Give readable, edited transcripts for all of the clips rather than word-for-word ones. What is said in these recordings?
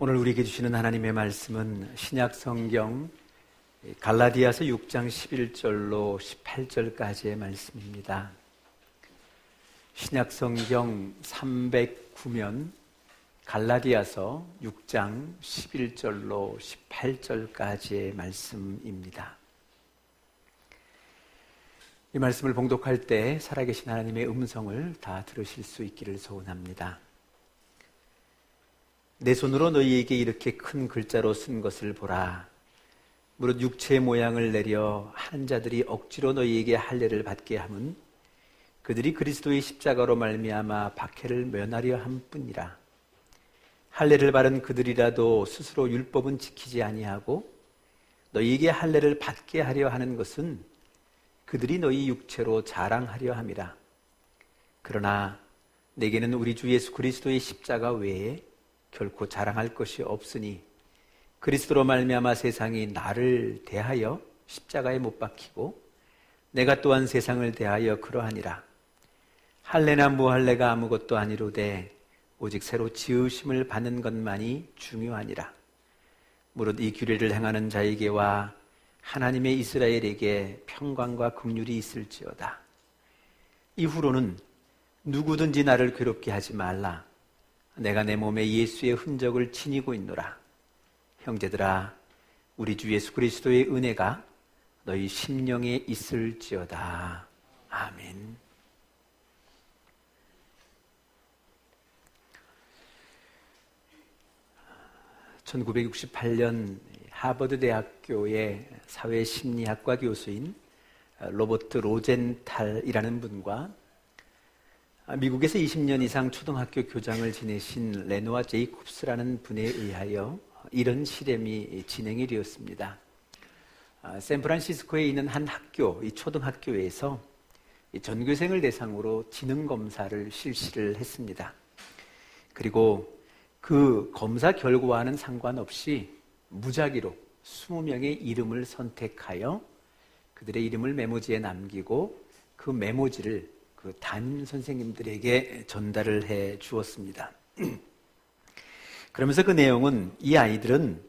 오늘 우리에게 주시는 하나님의 말씀은 신약 성경 갈라디아서 6장 11절로 18절까지의 말씀입니다. 신약 성경 309면 갈라디아서 6장 11절로 18절까지의 말씀입니다. 이 말씀을 봉독할 때 살아계신 하나님의 음성을 다 들으실 수 있기를 소원합니다. 내 손으로 너희에게 이렇게 큰 글자로 쓴 것을 보라. 무릇 육체의 모양을 내려 하는 자들이 억지로 너희에게 할례를 받게 함은 그들이 그리스도의 십자가로 말미암아 박해를 면하려 함뿐이라. 할례를 받은 그들이라도 스스로 율법은 지키지 아니하고 너희에게 할례를 받게 하려 하는 것은 그들이 너희 육체로 자랑하려 함이라. 그러나 내게는 우리 주 예수 그리스도의 십자가 외에 결코 자랑할 것이 없으니 그리스도로 말미암아 세상이 나를 대하여 십자가에 못 박히고 내가 또한 세상을 대하여 그러하니라. 할례나 무할례가 아무것도 아니로되 오직 새로 지으심을 받는 것만이 중요하니라. 무릇 이 규례를 행하는 자에게와 하나님의 이스라엘에게 평강과 긍휼이 있을지어다. 이후로는 누구든지 나를 괴롭게 하지 말라. 내가 내 몸에 예수의 흔적을 지니고 있노라. 형제들아, 우리 주 예수 그리스도의 은혜가 너희 심령에 있을지어다. 아멘. (1968년) 하버드 대학교의 사회심리학과 교수인 로버트 로젠탈이라는 분과 미국에서 20년 이상 초등학교 교장을 지내신 레노아 제이콥스라는 분에 의하여 이런 실험이 진행이 되었습니다. 샌프란시스코에 있는 한 학교, 이 초등학교에서 전교생을 대상으로 지능검사를 실시를 했습니다. 그리고 그 검사 결과와는 상관없이 무작위로 20명의 이름을 선택하여 그들의 이름을 메모지에 남기고 그 메모지를 그 담임 선생님들에게 전달을 해 주었습니다. 그러면서 그 내용은 이 아이들은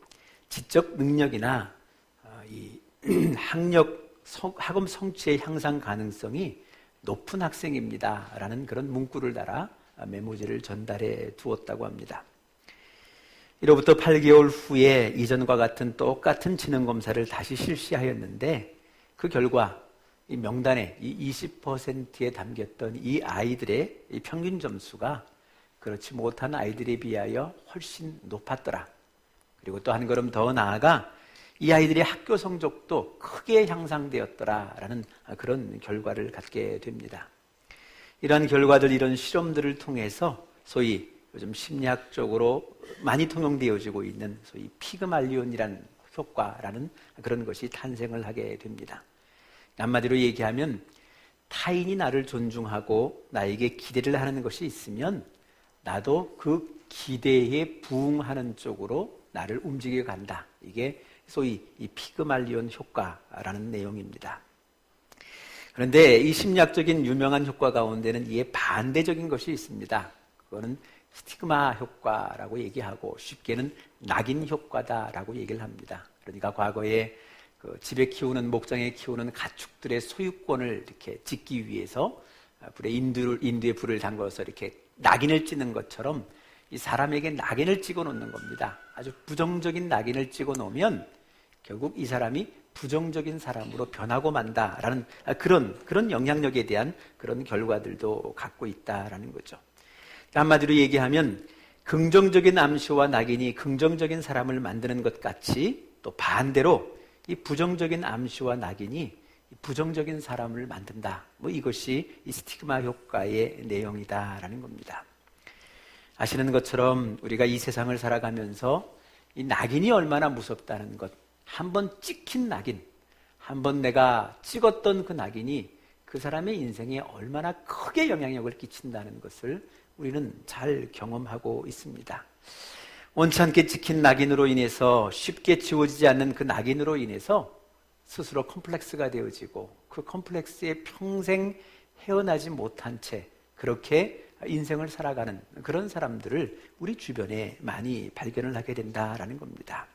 지적 능력이나 이 학업 성취의 향상 가능성이 높은 학생입니다 라는 그런 문구를 달아 메모지를 전달해 두었다고 합니다. 이로부터 8개월 후에 이전과 같은 똑같은 지능검사를 다시 실시하였는데 그 결과 이 명단에 이 20%에 담겼던 이 아이들의 이 평균 점수가 그렇지 못한 아이들에 비하여 훨씬 높았더라. 그리고 또 한 걸음 더 나아가 이 아이들의 학교 성적도 크게 향상되었더라라는 그런 결과를 갖게 됩니다. 이러한 결과들, 이런 실험들을 통해서 소위 요즘 심리학적으로 많이 통용되어지고 있는 소위 피그말리온이라는 효과라는 그런 것이 탄생을 하게 됩니다. 한마디로 얘기하면 타인이 나를 존중하고 나에게 기대를 하는 것이 있으면 나도 그 기대에 부응하는 쪽으로 나를 움직여 간다. 이게 소위 이 피그말리온 효과라는 내용입니다. 그런데 이 심리학적인 유명한 효과 가운데는 이에 반대적인 것이 있습니다. 그거는 스티그마 효과라고 얘기하고 쉽게는 낙인 효과다라고 얘기를 합니다. 그러니까 과거에 그 집에 키우는 목장에 키우는 가축들의 소유권을 이렇게 짓기 위해서 불에 인두에 불을 담궈서 이렇게 낙인을 찍는 것처럼 이 사람에게 낙인을 찍어 놓는 겁니다. 아주 부정적인 낙인을 찍어 놓으면 결국 이 사람이 부정적인 사람으로 변하고 만다라는 그런 영향력에 대한 그런 결과들도 갖고 있다라는 거죠. 한마디로 얘기하면 긍정적인 암시와 낙인이 긍정적인 사람을 만드는 것 같이 또 반대로 이 부정적인 암시와 낙인이 부정적인 사람을 만든다. 이것이 이 스티그마 효과의 내용이다라는 겁니다. 아시는 것처럼 우리가 이 세상을 살아가면서 이 낙인이 얼마나 무섭다는 것, 한번 찍힌 낙인, 한번 내가 찍었던 그 낙인이 그 사람의 인생에 얼마나 크게 영향력을 끼친다는 것을 우리는 잘 경험하고 있습니다. 원치 않게 찍힌 낙인으로 인해서 쉽게 지워지지 않는 그 낙인으로 인해서 스스로 컴플렉스가 되어지고 그 컴플렉스에 평생 헤어나지 못한 채 그렇게 인생을 살아가는 그런 사람들을 우리 주변에 많이 발견을 하게 된다라는 겁니다.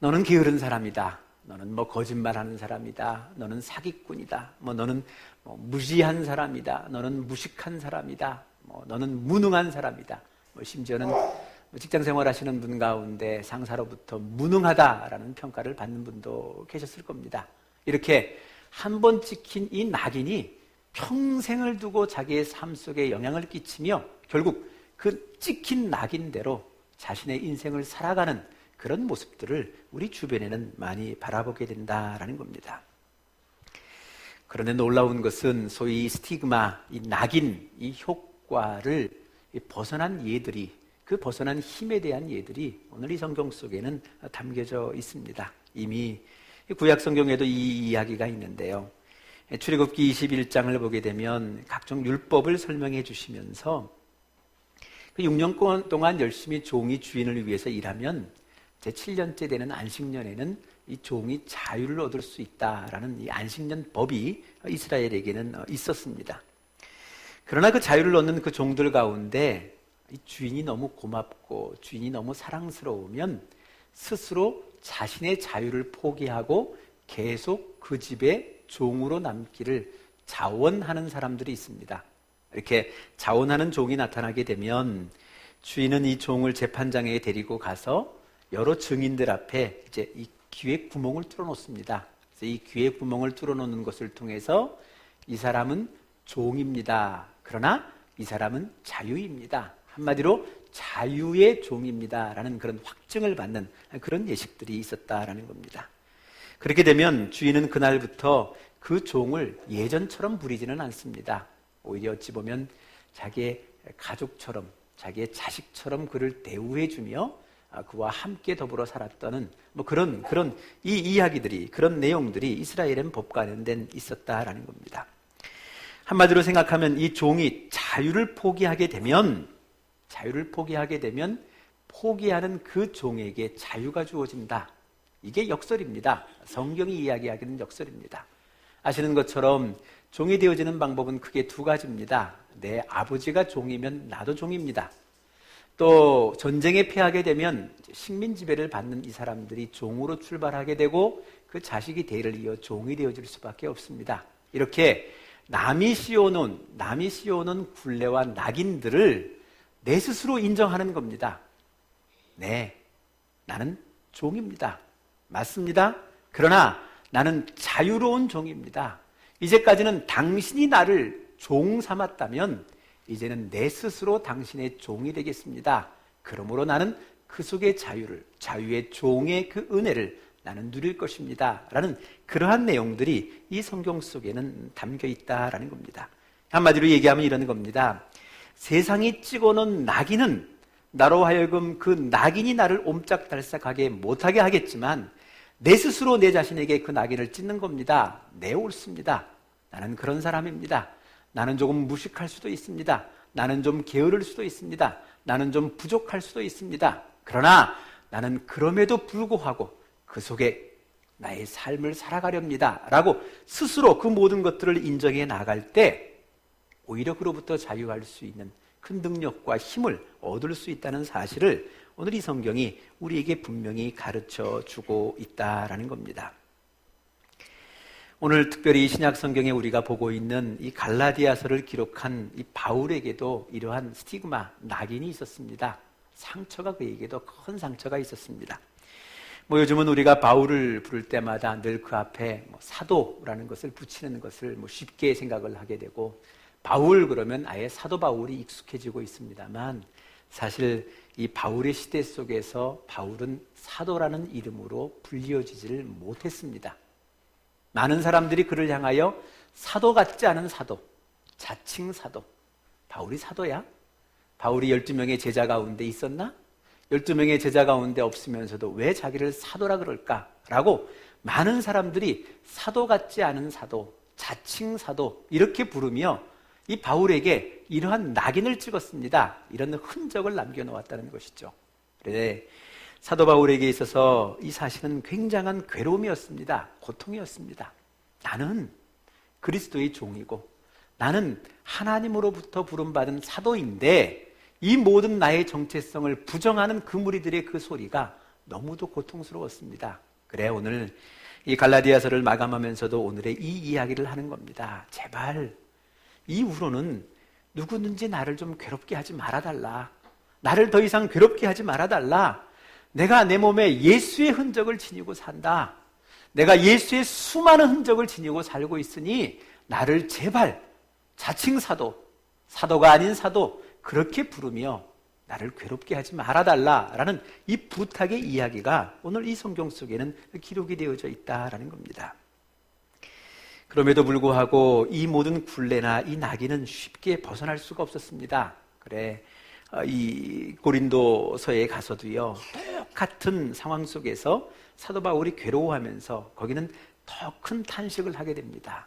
너는 게으른 사람이다. 너는 거짓말하는 사람이다. 너는 사기꾼이다. 너는 무지한 사람이다. 너는 무식한 사람이다. 너는 무능한 사람이다. 심지어는 직장 생활하시는 분 가운데 상사로부터 무능하다라는 평가를 받는 분도 계셨을 겁니다. 이렇게 한 번 찍힌 이 낙인이 평생을 두고 자기의 삶 속에 영향을 끼치며 결국 그 찍힌 낙인대로 자신의 인생을 살아가는 그런 모습들을 우리 주변에는 많이 바라보게 된다라는 겁니다. 그런데 놀라운 것은 소위 스티그마, 이 낙인, 이 효과를 벗어난 예들이, 그 벗어난 힘에 대한 예들이 오늘 이 성경 속에는 담겨져 있습니다. 이미 구약 성경에도 이 이야기가 있는데요. 출애굽기 21장을 보게 되면 각종 율법을 설명해 주시면서 그 6년 동안 열심히 종이 주인을 위해서 일하면 제7년째 되는 안식년에는 이 종이 자유를 얻을 수 있다라는 이 안식년 법이 이스라엘에게는 있었습니다. 그러나 그 자유를 얻는 그 종들 가운데 이 주인이 너무 고맙고 주인이 너무 사랑스러우면 스스로 자신의 자유를 포기하고 계속 그 집에 종으로 남기를 자원하는 사람들이 있습니다. 이렇게 자원하는 종이 나타나게 되면 주인은 이 종을 재판장에 데리고 가서 여러 증인들 앞에 이제 이 귀에 구멍을 뚫어 놓습니다. 그래서 이 귀에 구멍을 뚫어 놓는 것을 통해서 이 사람은 종입니다. 그러나 이 사람은 자유입니다. 한마디로 자유의 종입니다. 라는 그런 확증을 받는 그런 예식들이 있었다라는 겁니다. 그렇게 되면 주인은 그날부터 그 종을 예전처럼 부리지는 않습니다. 오히려 어찌 보면 자기의 가족처럼, 자기의 자식처럼 그를 대우해주며 그와 함께 더불어 살았다는 그런 이 이야기들이, 그런 내용들이 이스라엘의 법과는 있었다라는 겁니다. 한마디로 생각하면 이 종이 자유를 포기하게 되면 포기하는 그 종에게 자유가 주어진다. 이게 역설입니다. 성경이 이야기하기는 역설입니다. 아시는 것처럼 종이 되어지는 방법은 크게 두 가지입니다. 내 아버지가 종이면 나도 종입니다. 또 전쟁에 패하게 되면 식민 지배를 받는 이 사람들이 종으로 출발하게 되고 그 자식이 대를 이어 종이 되어질 수밖에 없습니다. 이렇게 남이 씌워놓은 굴레와 낙인들을 내 스스로 인정하는 겁니다. 네, 나는 종입니다. 맞습니다. 그러나 나는 자유로운 종입니다. 이제까지는 당신이 나를 종 삼았다면 이제는 내 스스로 당신의 종이 되겠습니다. 그러므로 나는 그 속의 자유의 종의 그 은혜를 나는 누릴 것입니다. 라는 그러한 내용들이 이 성경 속에는 담겨 있다라는 겁니다. 한마디로 얘기하면 이런 겁니다. 세상이 찍어놓은 낙인은 나로 하여금 그 낙인이 나를 옴짝달싹하게 못하게 하겠지만 내 스스로 내 자신에게 그 낙인을 찢는 겁니다. 네, 옳습니다. 나는 그런 사람입니다. 나는 조금 무식할 수도 있습니다. 나는 좀 게으를 수도 있습니다. 나는 좀 부족할 수도 있습니다. 그러나 나는 그럼에도 불구하고 그 속에 나의 삶을 살아가렵니다. 라고 스스로 그 모든 것들을 인정해 나갈 때 오히려 그로부터 자유할 수 있는 큰 능력과 힘을 얻을 수 있다는 사실을 오늘 이 성경이 우리에게 분명히 가르쳐 주고 있다라는 겁니다. 오늘 특별히 신약 성경에 우리가 보고 있는 이 갈라디아서를 기록한 이 바울에게도 이러한 스티그마, 낙인이 있었습니다. 상처가 그에게도 큰 상처가 있었습니다. 요즘은 우리가 바울을 부를 때마다 늘 그 앞에 사도라는 것을 붙이는 것을 쉽게 생각을 하게 되고 바울 그러면 아예 사도 바울이 익숙해지고 있습니다만 사실 이 바울의 시대 속에서 바울은 사도라는 이름으로 불리워지지를 못했습니다. 많은 사람들이 그를 향하여 사도 같지 않은 사도, 자칭 사도. 바울이 사도야? 바울이 12명의 제자 가운데 있었나? 12명의 제자 가운데 없으면서도 왜 자기를 사도라 그럴까? 라고 많은 사람들이 사도 같지 않은 사도, 자칭 사도 이렇게 부르며 이 바울에게 이러한 낙인을 찍었습니다. 이런 흔적을 남겨놓았다는 것이죠. 그런데 사도 바울에게 있어서 이 사실은 굉장한 괴로움이었습니다. 고통이었습니다. 나는 그리스도의 종이고 나는 하나님으로부터 부름받은 사도인데 이 모든 나의 정체성을 부정하는 그 무리들의 그 소리가 너무도 고통스러웠습니다. 그래, 오늘 이 갈라디아서를 마감하면서도 오늘의 이 이야기를 하는 겁니다. 제발 이후로는 누구든지 나를 좀 괴롭게 하지 말아달라. 나를 더 이상 괴롭게 하지 말아달라. 내가 내 몸에 예수의 흔적을 지니고 산다. 내가 예수의 수많은 흔적을 지니고 살고 있으니 나를 제발 자칭 사도가 아닌 사도 그렇게 부르며 나를 괴롭게 하지 말아달라라는 이 부탁의 이야기가 오늘 이 성경 속에는 기록이 되어져 있다라는 겁니다. 그럼에도 불구하고 이 모든 굴레나 이 낙인은 쉽게 벗어날 수가 없었습니다. 그래, 이 고린도서에 가서도요, 똑같은 상황 속에서 사도 바울이 괴로워하면서 거기는 더 큰 탄식을 하게 됩니다.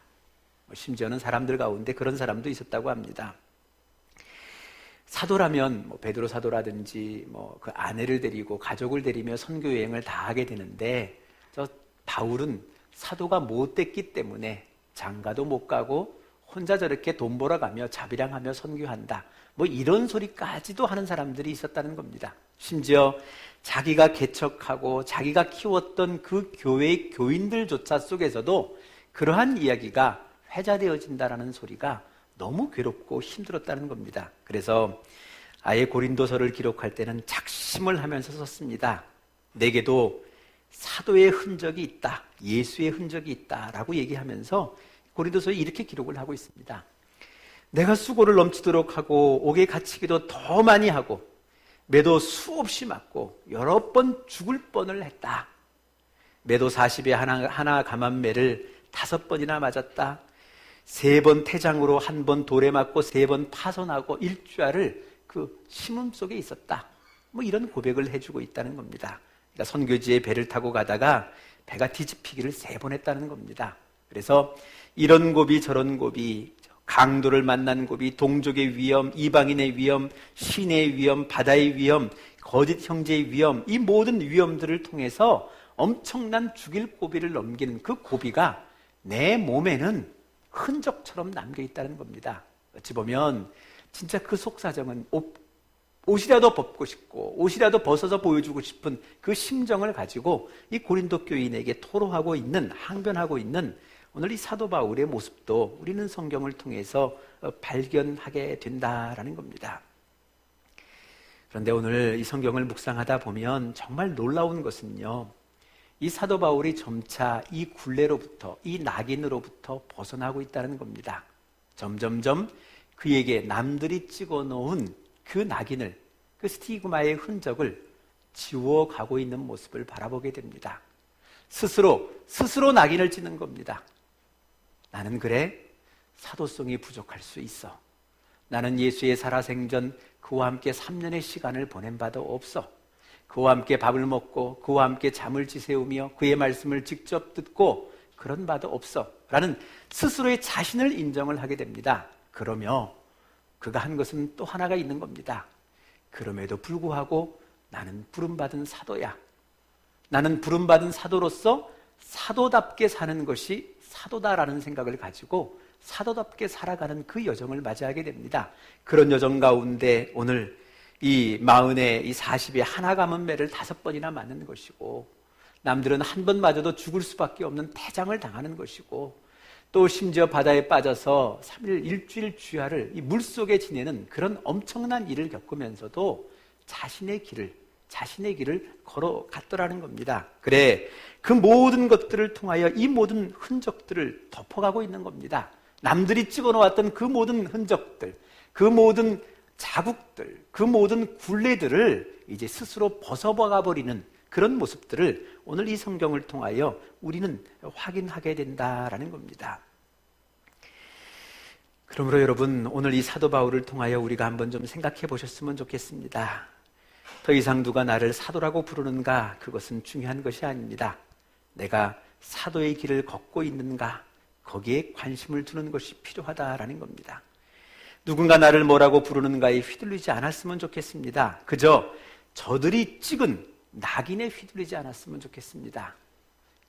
심지어는 사람들 가운데 그런 사람도 있었다고 합니다. 사도라면 베드로 사도라든지 그 아내를 데리고 가족을 데리며 선교 여행을 다 하게 되는데 저 바울은 사도가 못 됐기 때문에 장가도 못 가고 혼자 저렇게 돈 벌어가며 자비랑하며 선교한다. 이런 소리까지도 하는 사람들이 있었다는 겁니다. 심지어 자기가 개척하고 자기가 키웠던 그 교회의 교인들조차 속에서도 그러한 이야기가 회자되어진다라는 소리가 너무 괴롭고 힘들었다는 겁니다. 그래서 아예 고린도서를 기록할 때는 작심을 하면서 썼습니다. 내게도 사도의 흔적이 있다, 예수의 흔적이 있다라고 얘기하면서 고린도서에 이렇게 기록을 하고 있습니다. 내가 수고를 넘치도록 하고 옥에 갇히기도 더 많이 하고 매도 수없이 맞고 여러 번 죽을 뻔을 했다. 매도 40에 하나 감한매를 5번이나 맞았다. 3번 태장으로 1번 돌에 맞고 3번 파손하고 일주일을 그 심음 속에 있었다. 이런 고백을 해주고 있다는 겁니다. 그러니까 선교지에 배를 타고 가다가 배가 뒤집히기를 3번 했다는 겁니다. 그래서 이런 고비 저런 고비, 강도를 만난 고비, 동족의 위험, 이방인의 위험, 신의 위험, 바다의 위험, 거짓 형제의 위험, 이 모든 위험들을 통해서 엄청난 죽일 고비를 넘기는 그 고비가 내 몸에는 흔적처럼 남겨있다는 겁니다. 어찌 보면 진짜 그 속사정은 옷이라도 벗고 싶고 옷이라도 벗어서 보여주고 싶은 그 심정을 가지고 이 고린도 교인에게 토로하고 있는, 항변하고 있는 오늘 이 사도 바울의 모습도 우리는 성경을 통해서 발견하게 된다라는 겁니다. 그런데 오늘 이 성경을 묵상하다 보면 정말 놀라운 것은요, 이 사도 바울이 점차 이 굴레로부터, 이 낙인으로부터 벗어나고 있다는 겁니다. 점점점 그에게 남들이 찍어놓은 그 낙인을, 그 스티그마의 흔적을 지워가고 있는 모습을 바라보게 됩니다. 스스로 낙인을 찍는 겁니다. 나는 그래, 사도성이 부족할 수 있어. 나는 예수의 살아생전 그와 함께 3년의 시간을 보낸 바도 없어. 그와 함께 밥을 먹고 그와 함께 잠을 지새우며 그의 말씀을 직접 듣고 그런 바도 없어 라는 스스로의 자신을 인정을 하게 됩니다. 그러며 그가 한 것은 또 하나가 있는 겁니다. 그럼에도 불구하고 나는 부름받은 사도야. 나는 부름받은 사도로서 사도답게 사는 것이 사도다라는 생각을 가지고 사도답게 살아가는 그 여정을 맞이하게 됩니다. 그런 여정 가운데 오늘 이 40에 이 40에 하나 감은 매를 5번이나 맞는 것이고, 남들은 한 번 맞아도 죽을 수밖에 없는 태장을 당하는 것이고, 또 심지어 바다에 빠져서 3일 일주일 주야를 이 물속에 지내는 그런 엄청난 일을 겪으면서도 자신의 길을 걸어갔더라는 겁니다. 그래, 그 모든 것들을 통하여 이 모든 흔적들을 덮어가고 있는 겁니다. 남들이 찍어놓았던 그 모든 흔적들, 그 모든 자국들, 그 모든 굴레들을 이제 스스로 벗어버가 버리는 그런 모습들을 오늘 이 성경을 통하여 우리는 확인하게 된다라는 겁니다. 그러므로 여러분, 오늘 이 사도 바울을 통하여 우리가 한번 좀 생각해 보셨으면 좋겠습니다. 더 이상 누가 나를 사도라고 부르는가, 그것은 중요한 것이 아닙니다. 내가 사도의 길을 걷고 있는가, 거기에 관심을 두는 것이 필요하다라는 겁니다. 누군가 나를 뭐라고 부르는가에 휘둘리지 않았으면 좋겠습니다. 그저 저들이 찍은 낙인에 휘둘리지 않았으면 좋겠습니다.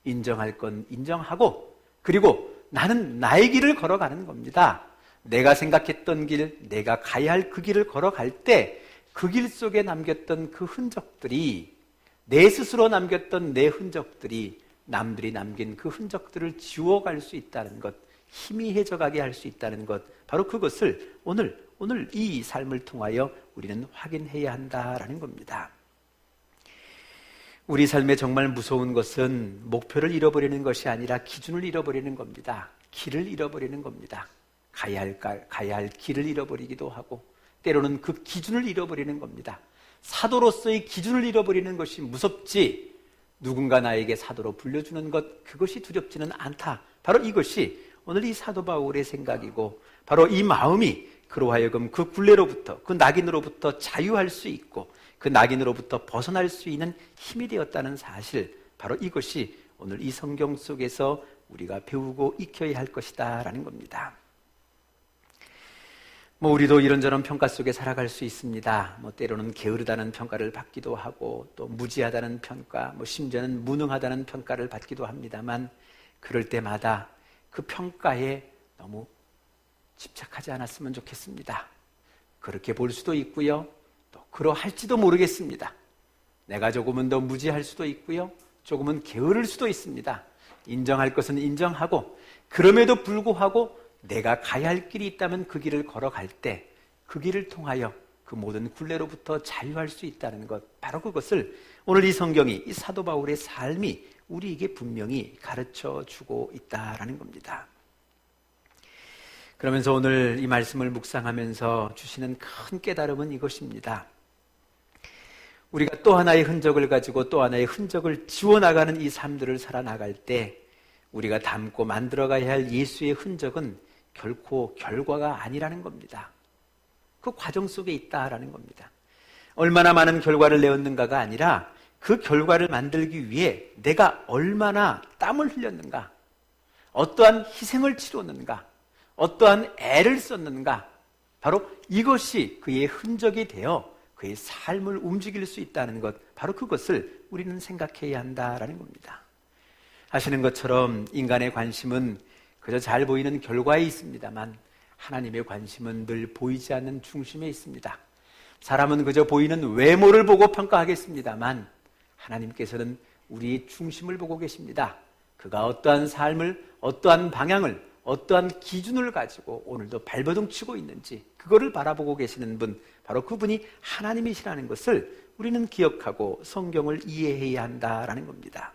인정할 건 인정하고, 그리고 나는 나의 길을 걸어가는 겁니다. 내가 생각했던 길, 내가 가야 할 그 길을 걸어갈 때 그 길 속에 남겼던 그 흔적들이, 내 스스로 남겼던 내 흔적들이 남들이 남긴 그 흔적들을 지워갈 수 있다는 것, 희미해져 가게 할 수 있다는 것, 바로 그것을 오늘 이 삶을 통하여 우리는 확인해야 한다라는 겁니다. 우리 삶에 정말 무서운 것은 목표를 잃어버리는 것이 아니라 기준을 잃어버리는 겁니다. 길을 잃어버리는 겁니다. 가야 할 길을 잃어버리기도 하고 때로는 그 기준을 잃어버리는 겁니다. 사도로서의 기준을 잃어버리는 것이 무섭지, 누군가 나에게 사도로 불려주는 것, 그것이 두렵지는 않다. 바로 이것이 오늘 이 사도 바울의 생각이고, 바로 이 마음이 그로 하여금 그 굴레로부터, 그 낙인으로부터 자유할 수 있고 그 낙인으로부터 벗어날 수 있는 힘이 되었다는 사실, 바로 이것이 오늘 이 성경 속에서 우리가 배우고 익혀야 할 것이다 라는 겁니다. 우리도 이런저런 평가 속에 살아갈 수 있습니다. 때로는 게으르다는 평가를 받기도 하고, 또 무지하다는 평가, 심지어는 무능하다는 평가를 받기도 합니다만, 그럴 때마다 그 평가에 너무 집착하지 않았으면 좋겠습니다. 그렇게 볼 수도 있고요, 또 그러할지도 모르겠습니다. 내가 조금은 더 무지할 수도 있고요, 조금은 게으를 수도 있습니다. 인정할 것은 인정하고, 그럼에도 불구하고 내가 가야 할 길이 있다면 그 길을 걸어갈 때 그 길을 통하여 그 모든 굴레로부터 자유할 수 있다는 것, 바로 그것을 오늘 이 성경이, 이 사도 바울의 삶이 우리에게 분명히 가르쳐 주고 있다라는 겁니다. 그러면서 오늘 이 말씀을 묵상하면서 주시는 큰 깨달음은 이것입니다. 우리가 또 하나의 흔적을 가지고 또 하나의 흔적을 지워나가는 이 삶들을 살아나갈 때 우리가 담고 만들어가야 할 예수의 흔적은 결코 결과가 아니라는 겁니다. 그 과정 속에 있다라는 겁니다. 얼마나 많은 결과를 내었는가가 아니라 그 결과를 만들기 위해 내가 얼마나 땀을 흘렸는가, 어떠한 희생을 치렀는가, 어떠한 애를 썼는가, 바로 이것이 그의 흔적이 되어 그의 삶을 움직일 수 있다는 것, 바로 그것을 우리는 생각해야 한다라는 겁니다. 아시는 것처럼 인간의 관심은 그저 잘 보이는 결과에 있습니다만, 하나님의 관심은 늘 보이지 않는 중심에 있습니다. 사람은 그저 보이는 외모를 보고 평가하겠습니다만, 하나님께서는 우리의 중심을 보고 계십니다. 그가 어떠한 삶을, 어떠한 방향을, 어떠한 기준을 가지고 오늘도 발버둥 치고 있는지 그거를 바라보고 계시는 분, 바로 그분이 하나님이시라는 것을 우리는 기억하고 성경을 이해해야 한다라는 겁니다.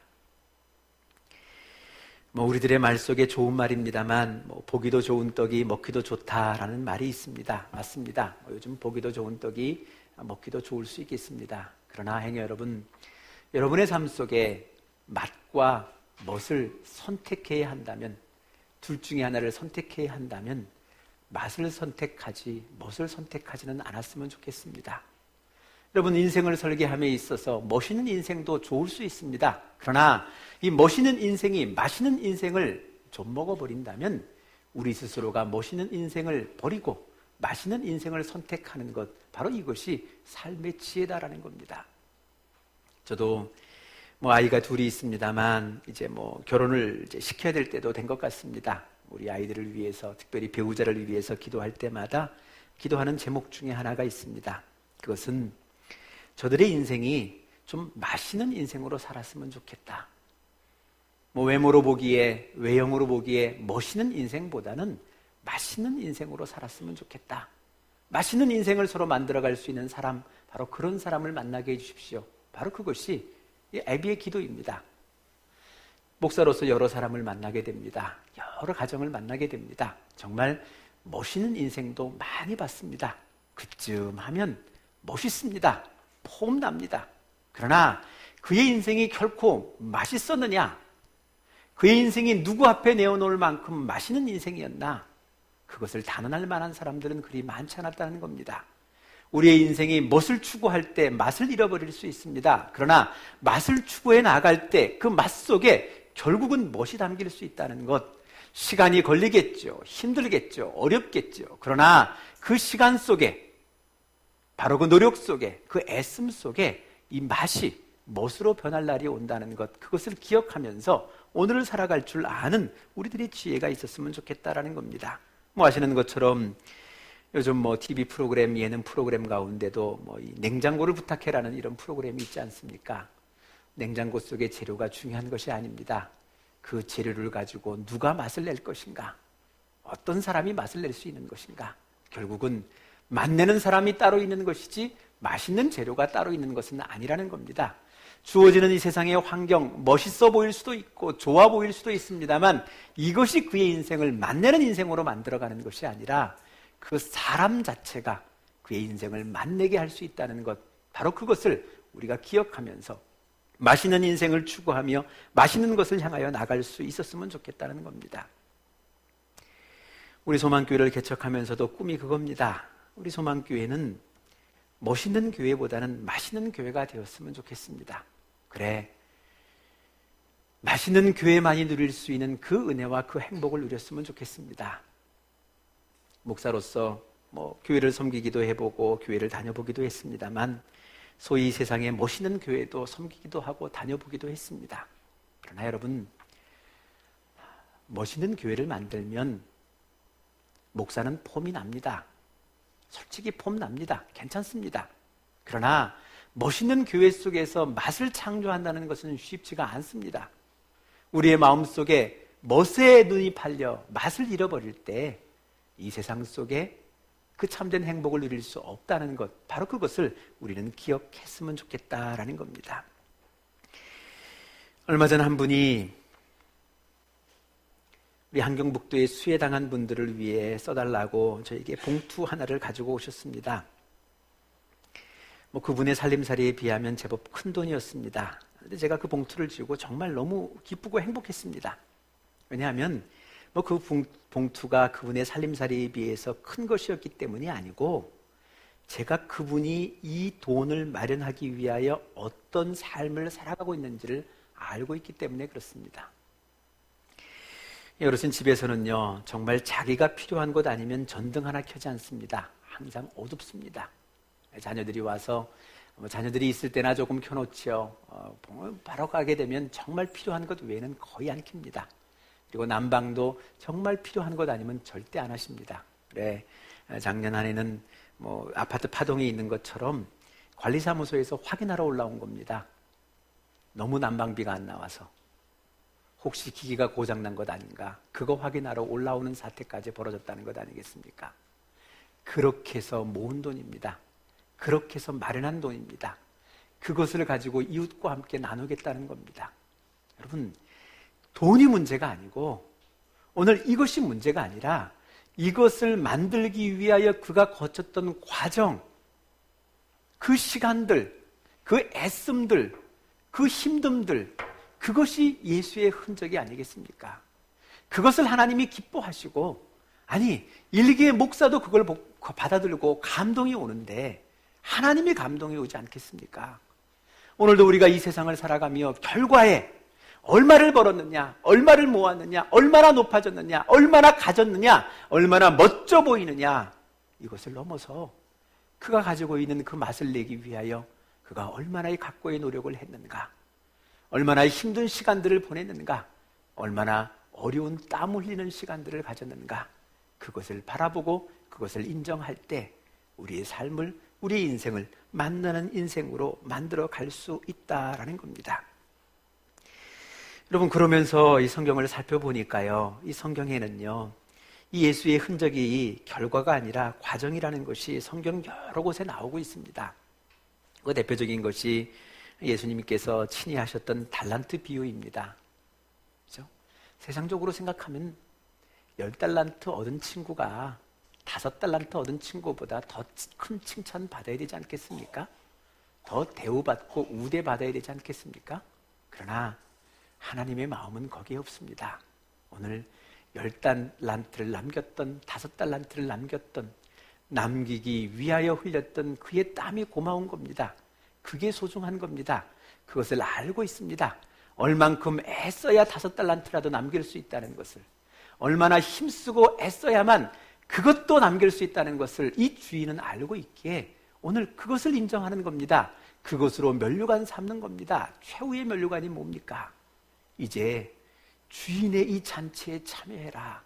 우리들의 말 속에 좋은 말입니다만, 보기도 좋은 떡이 먹기도 좋다라는 말이 있습니다. 맞습니다. 요즘 보기도 좋은 떡이 먹기도 좋을 수 있겠습니다. 그러나 행여 여러분, 여러분의 삶 속에 맛과 멋을 선택해야 한다면, 둘 중에 하나를 선택해야 한다면 맛을 선택하지 멋을 선택하지는 않았으면 좋겠습니다. 여러분, 인생을 설계함에 있어서 멋있는 인생도 좋을 수 있습니다. 그러나 이 멋있는 인생이 맛있는 인생을 좀 먹어버린다면 우리 스스로가 멋있는 인생을 버리고 맛있는 인생을 선택하는 것, 바로 이것이 삶의 지혜다라는 겁니다. 저도 아이가 둘이 있습니다만 이제 결혼을 이제 시켜야 될 때도 된 것 같습니다. 우리 아이들을 위해서, 특별히 배우자를 위해서 기도할 때마다 기도하는 제목 중에 하나가 있습니다. 그것은 저들의 인생이 좀 맛있는 인생으로 살았으면 좋겠다. 외모로 보기에, 외형으로 보기에 멋있는 인생보다는 맛있는 인생으로 살았으면 좋겠다. 맛있는 인생을 서로 만들어갈 수 있는 사람, 바로 그런 사람을 만나게 해주십시오. 바로 그것이 애비의 기도입니다. 목사로서 여러 사람을 만나게 됩니다. 여러 가정을 만나게 됩니다. 정말 멋있는 인생도 많이 봤습니다. 그쯤 하면 멋있습니다. 폼납니다. 그러나 그의 인생이 결코 맛있었느냐? 그의 인생이 누구 앞에 내어놓을 만큼 맛있는 인생이었나? 그것을 단언할 만한 사람들은 그리 많지 않았다는 겁니다. 우리의 인생이 멋을 추구할 때 맛을 잃어버릴 수 있습니다. 그러나 맛을 추구해 나갈 때 그 맛 속에 결국은 멋이 담길 수 있다는 것, 시간이 걸리겠죠. 힘들겠죠. 어렵겠죠. 그러나 그 시간 속에, 바로 그 노력 속에, 그 애씀 속에 이 맛이 멋으로 변할 날이 온다는 것, 그것을 기억하면서 오늘을 살아갈 줄 아는 우리들의 지혜가 있었으면 좋겠다라는 겁니다. 뭐 아시는 것처럼 요즘 뭐 TV 프로그램, 예능 프로그램 가운데도 뭐 이 냉장고를 부탁해라는 이런 프로그램이 있지 않습니까? 냉장고 속의 재료가 중요한 것이 아닙니다. 그 재료를 가지고 누가 맛을 낼 것인가? 어떤 사람이 맛을 낼 수 있는 것인가? 결국은 맛내는 사람이 따로 있는 것이지 맛있는 재료가 따로 있는 것은 아니라는 겁니다. 주어지는 이 세상의 환경, 멋있어 보일 수도 있고 좋아 보일 수도 있습니다만 이것이 그의 인생을 맛내는 인생으로 만들어가는 것이 아니라 그 사람 자체가 그의 인생을 맛내게 할 수 있다는 것, 바로 그것을 우리가 기억하면서 맛있는 인생을 추구하며 맛있는 것을 향하여 나갈 수 있었으면 좋겠다는 겁니다. 우리 소망교회를 개척하면서도 꿈이 그겁니다. 우리 소망교회는 멋있는 교회보다는 맛있는 교회가 되었으면 좋겠습니다. 그래, 맛있는 교회만이 누릴 수 있는 그 은혜와 그 행복을 누렸으면 좋겠습니다. 목사로서 뭐 교회를 섬기기도 해보고 교회를 다녀보기도 했습니다만 소위 세상의 멋있는 교회도 섬기기도 하고 다녀보기도 했습니다. 그러나 여러분, 멋있는 교회를 만들면 목사는 폼이 납니다. 솔직히 폼 납니다. 괜찮습니다. 그러나 멋있는 교회 속에서 맛을 창조한다는 것은 쉽지가 않습니다. 우리의 마음속에 멋에 눈이 팔려 맛을 잃어버릴 때 이 세상 속에 그 참된 행복을 누릴 수 없다는 것, 바로 그것을 우리는 기억했으면 좋겠다라는 겁니다. 얼마 전 한 분이 우리 한경북도에 수해당한 분들을 위해 써달라고 저에게 봉투 하나를 가지고 오셨습니다. 뭐 그분의 살림살이에 비하면 제법 큰 돈이었습니다. 그런데 제가 그 봉투를 쥐고 정말 너무 기쁘고 행복했습니다. 왜냐하면 뭐 그 봉투가 그분의 살림살이에 비해서 큰 것이었기 때문이 아니고 제가 그분이 이 돈을 마련하기 위하여 어떤 삶을 살아가고 있는지를 알고 있기 때문에 그렇습니다. 어르신 집에서는요, 정말 자기가 필요한 것 아니면 전등 하나 켜지 않습니다. 항상 어둡습니다. 자녀들이 와서 자녀들이 있을 때나 조금 켜놓지요. 바로 가게 되면 정말 필요한 것 외에는 거의 안 켭니다. 그리고 난방도 정말 필요한 것 아니면 절대 안 하십니다. 그래, 작년 한 해는 뭐 아파트 파동이 있는 것처럼 관리사무소에서 확인하러 올라온 겁니다. 너무 난방비가 안 나와서 혹시 기기가 고장난 것 아닌가, 그거 확인하러 올라오는 사태까지 벌어졌다는 것 아니겠습니까? 그렇게 해서 모은 돈입니다. 그렇게 해서 마련한 돈입니다. 그것을 가지고 이웃과 함께 나누겠다는 겁니다. 여러분, 돈이 문제가 아니고 오늘 이것이 문제가 아니라 이것을 만들기 위하여 그가 거쳤던 과정, 그 시간들, 그 애씀들, 그 힘듦들, 그것이 예수의 흔적이 아니겠습니까? 그것을 하나님이 기뻐하시고, 아니, 일개의 목사도 그걸 받아들고 감동이 오는데 하나님의 감동이 오지 않겠습니까? 오늘도 우리가 이 세상을 살아가며 결과에 얼마를 벌었느냐, 얼마를 모았느냐, 얼마나 높아졌느냐, 얼마나 가졌느냐, 얼마나 멋져 보이느냐, 이것을 넘어서 그가 가지고 있는 그 맛을 내기 위하여 그가 얼마나 각고의 노력을 했는가, 얼마나 힘든 시간들을 보냈는가, 얼마나 어려운 땀 흘리는 시간들을 가졌는가, 그것을 바라보고 그것을 인정할 때 우리의 삶을, 우리의 인생을 만나는 인생으로 만들어 갈 수 있다라는 겁니다. 여러분, 그러면서 이 성경을 살펴보니까요, 이 성경에는요, 이 예수의 흔적이 결과가 아니라 과정이라는 것이 성경 여러 곳에 나오고 있습니다. 그 대표적인 것이 예수님께서 친히 하셨던 달란트 비유입니다. 그렇죠? 세상적으로 생각하면 10달란트 얻은 친구가 5달란트 얻은 친구보다 더 큰 칭찬 받아야 되지 않겠습니까? 더 대우받고 우대받아야 되지 않겠습니까? 그러나 하나님의 마음은 거기에 없습니다. 오늘 10달란트를 남겼던, 5달란트를 남겼던, 남기기 위하여 흘렸던 그의 땀이 고마운 겁니다. 그게 소중한 겁니다. 그것을 알고 있습니다. 얼만큼 애써야 5달란트라도 남길 수 있다는 것을, 얼마나 힘쓰고 애써야만 그것도 남길 수 있다는 것을 이 주인은 알고 있기에 오늘 그것을 인정하는 겁니다. 그것으로 면류관 삼는 겁니다. 최후의 면류관이 뭡니까? 이제 주인의 이 잔치에 참여해라.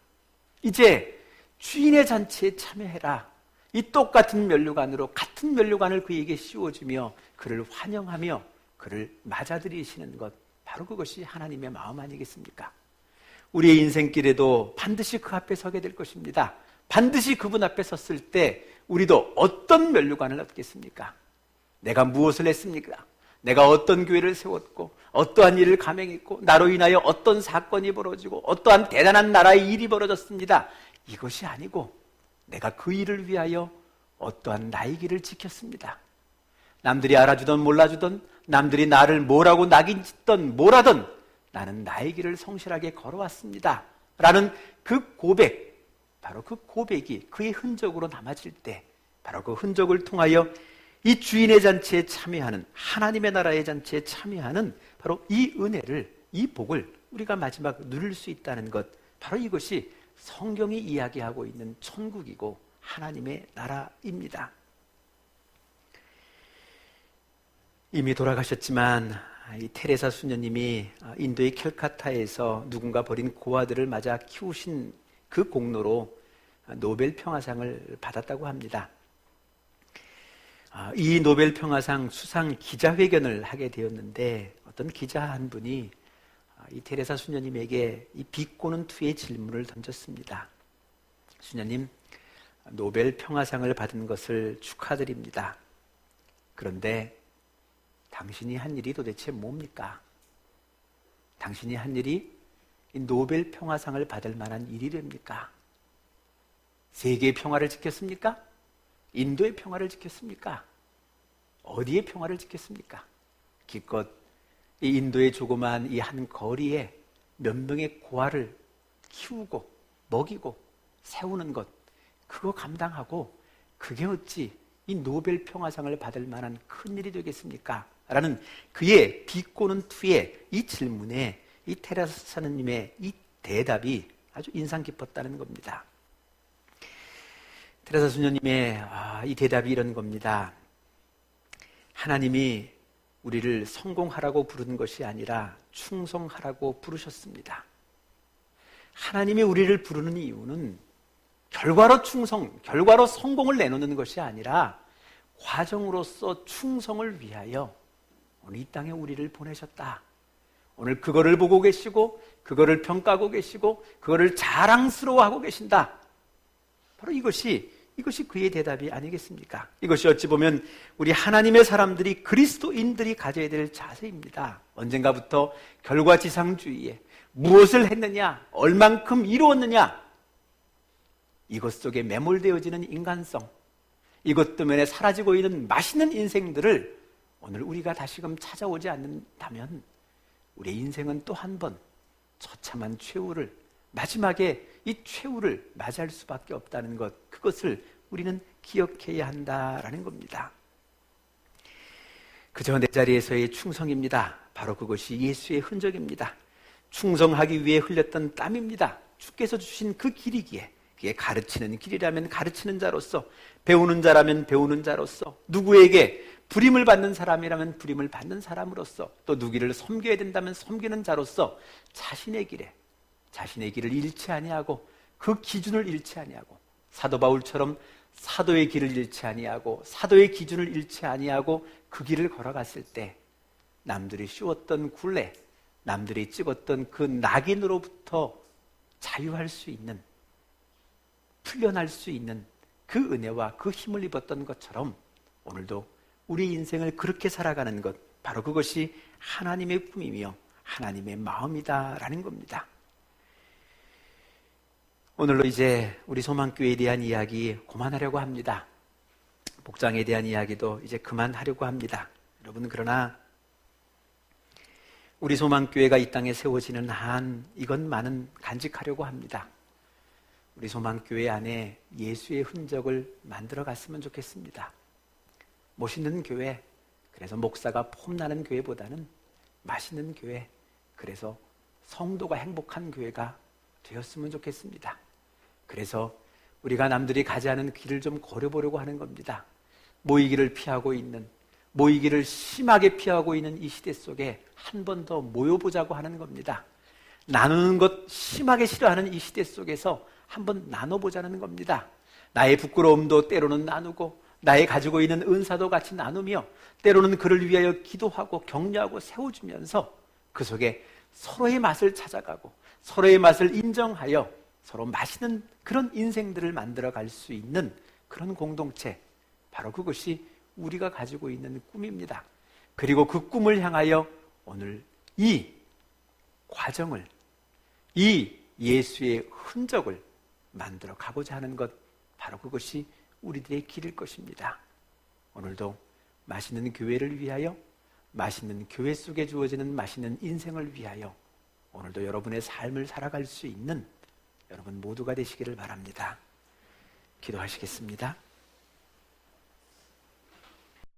이제 주인의 잔치에 참여해라. 이 똑같은 면류관으로 같은 면류관을 그에게 씌워주며 그를 환영하며 그를 맞아들이시는 것, 바로 그것이 하나님의 마음 아니겠습니까? 우리의 인생길에도 반드시 그 앞에 서게 될 것입니다. 반드시 그분 앞에 섰을 때 우리도 어떤 면류관을 얻겠습니까? 내가 무엇을 했습니까? 내가 어떤 교회를 세웠고 어떠한 일을 감행했고 나로 인하여 어떤 사건이 벌어지고 어떠한 대단한 나라의 일이 벌어졌습니다. 이것이 아니고 내가 그 일을 위하여 어떠한 나의 길을 지켰습니다. 남들이 알아주던 몰라주던, 남들이 나를 뭐라고 낙인 짓던 뭐라던 나는 나의 길을 성실하게 걸어왔습니다 라는 그 고백, 바로 그 고백이 그의 흔적으로 남아질 때, 바로 그 흔적을 통하여 이 주인의 잔치에 참여하는, 하나님의 나라의 잔치에 참여하는 바로 이 은혜를, 이 복을 우리가 마지막 누릴 수 있다는 것, 바로 이것이 성경이 이야기하고 있는 천국이고 하나님의 나라입니다. 이미 돌아가셨지만 이 테레사 수녀님이 인도의 캘카타에서 누군가 버린 고아들을 맞아 키우신 그 공로로 노벨 평화상을 받았다고 합니다. 이 노벨 평화상 수상 기자회견을 하게 되었는데 어떤 기자 한 분이 이 테레사 수녀님에게 이 비꼬는 투의 질문을 던졌습니다. 수녀님, 노벨 평화상을 받은 것을 축하드립니다. 그런데 당신이 한 일이 도대체 뭡니까? 당신이 한 일이 이 노벨 평화상을 받을 만한 일이 됩니까? 세계의 평화를 지켰습니까? 인도의 평화를 지켰습니까? 어디의 평화를 지켰습니까? 기껏 이 인도의 조그만 이 한 거리에 몇 명의 고아를 키우고 먹이고 세우는 것, 그거 감당하고 그게 어찌 이 노벨 평화상을 받을 만한 큰 일이 되겠습니까? 라는 그의 비꼬는 투의 이 질문에 이 테레사 수녀님의 이 대답이 아주 인상 깊었다는 겁니다. 테레사 수녀님의 이 대답이 이런 겁니다. 하나님이 우리를 성공하라고 부르는 것이 아니라 충성하라고 부르셨습니다. 하나님이 우리를 부르는 이유는 결과로 충성, 결과로 성공을 내놓는 것이 아니라 과정으로서 충성을 위하여 오늘 이 땅에 우리를 보내셨다. 오늘 그거를 보고 계시고 그거를 평가하고 계시고 그거를 자랑스러워하고 계신다. 바로 이것이 그의 대답이 아니겠습니까? 이것이 어찌 보면 우리 하나님의 사람들이, 그리스도인들이 가져야 될 자세입니다. 언젠가부터 결과지상주의에 무엇을 했느냐, 얼만큼 이루었느냐, 이것 속에 매몰되어지는 인간성, 이것 때문에 사라지고 있는 맛있는 인생들을 오늘 우리가 다시금 찾아오지 않는다면 우리의 인생은 또 한 번 처참한 최후를, 마지막에 이 최후를 맞이할 수밖에 없다는 것, 그것을 우리는 기억해야 한다라는 겁니다. 그저 내 자리에서의 충성입니다. 바로 그것이 예수의 흔적입니다. 충성하기 위해 흘렸던 땀입니다. 주께서 주신 그 길이기에, 그게 가르치는 길이라면 가르치는 자로서, 배우는 자라면 배우는 자로서, 누구에게 부림을 받는 사람이라면 부림을 받는 사람으로서, 또 누구를 섬겨야 된다면 섬기는 자로서 자신의 길을 잃지 아니하고 그 기준을 잃지 아니하고, 사도 바울처럼 사도의 길을 잃지 아니하고 사도의 기준을 잃지 아니하고 그 길을 걸어갔을 때 남들이 씌웠던 굴레, 남들이 찍었던 그 낙인으로부터 자유할 수 있는, 풀려날 수 있는 그 은혜와 그 힘을 입었던 것처럼 오늘도 우리 인생을 그렇게 살아가는 것, 바로 그것이 하나님의 꿈이며 하나님의 마음이다라는 겁니다. 오늘로 이제 우리 소망교회에 대한 이야기 그만하려고 합니다. 복장에 대한 이야기도 이제 그만하려고 합니다. 여러분, 그러나 우리 소망교회가 이 땅에 세워지는 한 이것만은 간직하려고 합니다. 우리 소망교회 안에 예수의 흔적을 만들어 갔으면 좋겠습니다. 멋있는 교회, 그래서 목사가 폼나는 교회보다는 맛있는 교회, 그래서 성도가 행복한 교회가 되었으면 좋겠습니다. 그래서 우리가 남들이 가지 않은 길을 좀 걸어보려고 하는 겁니다. 모이기를 피하고 있는, 모이기를 심하게 피하고 있는 이 시대 속에 한 번 더 모여보자고 하는 겁니다. 나누는 것 심하게 싫어하는 이 시대 속에서 한번 나눠보자는 겁니다. 나의 부끄러움도 때로는 나누고 나의 가지고 있는 은사도 같이 나누며 때로는 그를 위하여 기도하고 격려하고 세워주면서 그 속에 서로의 맛을 찾아가고 서로의 맛을 인정하여 서로 맛있는 그런 인생들을 만들어갈 수 있는 그런 공동체, 바로 그것이 우리가 가지고 있는 꿈입니다. 그리고 그 꿈을 향하여 오늘 이 과정을, 이 예수의 흔적을 만들어 가고자 하는 것, 바로 그것이 우리들의 길일 것입니다. 오늘도 맛있는 교회를 위하여, 맛있는 교회 속에 주어지는 맛있는 인생을 위하여 오늘도 여러분의 삶을 살아갈 수 있는 여러분 모두가 되시기를 바랍니다. 기도하시겠습니다.